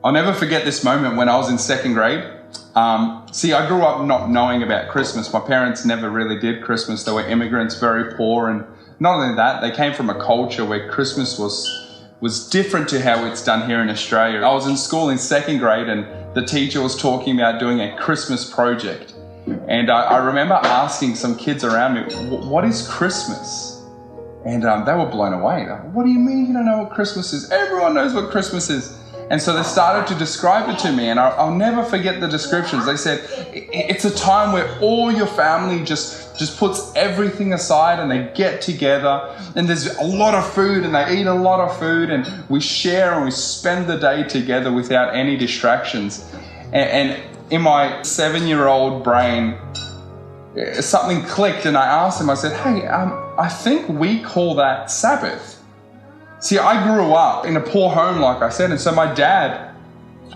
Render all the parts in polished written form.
I'll never forget this moment when I was in second grade. I grew up not knowing about Christmas. My parents never really did Christmas. They were immigrants, very poor. And not only that, they came from a culture where Christmas was different to how it's done here in Australia. I was in school in second grade and the teacher was talking about doing a Christmas project. And I remember asking some kids around me, what is Christmas? And they were blown away. Like, what do you mean you don't know what Christmas is? Everyone knows what Christmas is. And so they started to describe it to me, and I'll never forget the descriptions. They said, it's a time where all your family just puts everything aside and they get together, and there's a lot of food and they eat a lot of food, and we share and we spend the day together without any distractions. And in my 7-year-old brain, something clicked, and I asked him, I said, hey, I think we call that Sabbath. See, I grew up in a poor home, like I said, and so my dad,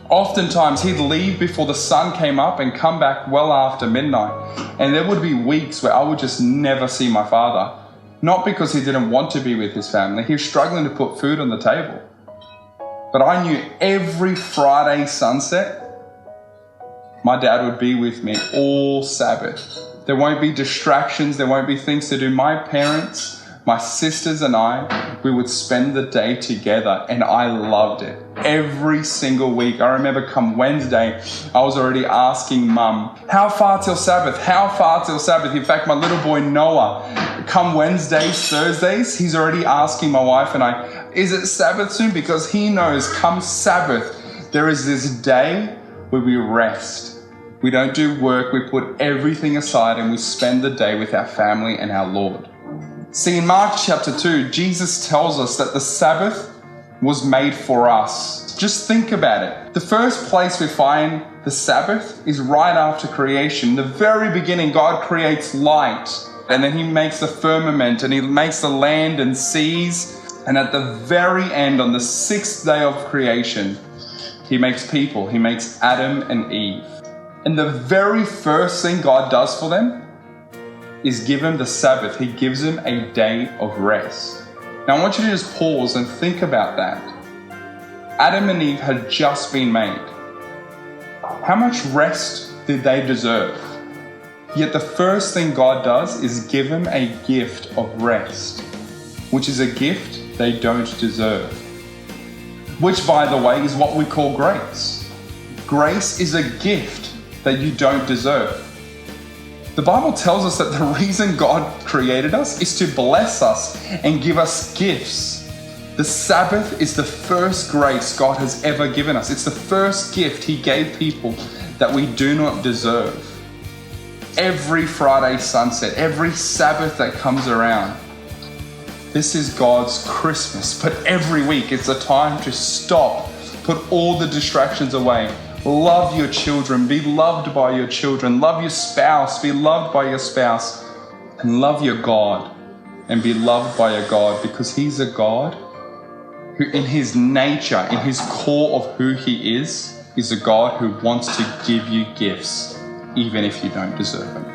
oftentimes he'd leave before the sun came up and come back well after midnight. And there would be weeks where I would just never see my father. Not because he didn't want to be with his family, he was struggling to put food on the table. But I knew every Friday sunset, my dad would be with me all Sabbath. There won't be distractions, there won't be things to do. My parents, my sisters and I, we would spend the day together, and I loved it. Every single week. I remember come Wednesday, I was already asking Mum, how far till Sabbath? How far till Sabbath? In fact, my little boy Noah, come Wednesdays, Thursdays, he's already asking my wife and I, is it Sabbath soon? Because he knows come Sabbath, there is this day where we rest. We don't do work, we put everything aside and we spend the day with our family and our Lord. See, in Mark chapter 2, Jesus tells us that the Sabbath was made for us. Just think about it. The first place we find the Sabbath is right after creation. In the very beginning, God creates light, and then he makes the firmament, and he makes the land and seas. And at the very end, on the 6th day of creation, he makes people. He makes Adam and Eve. And the very first thing God does for them is give him the Sabbath. He gives him a day of rest. Now I want you to just pause and think about that. Adam and Eve had just been made. How much rest did they deserve? Yet the first thing God does is give them a gift of rest, which is a gift they don't deserve. Which, by the way, is what we call grace. Grace is a gift that you don't deserve. The Bible tells us that the reason God created us is to bless us and give us gifts. The Sabbath is the first grace God has ever given us. It's the first gift he gave people that we do not deserve. Every Friday sunset, every Sabbath that comes around, this is God's Christmas. But every week it's a time to stop, put all the distractions away. Love your children, be loved by your children, love your spouse, be loved by your spouse, and love your God and be loved by your God, because he's a God who in his nature, in his core of who he is a God who wants to give you gifts even if you don't deserve them.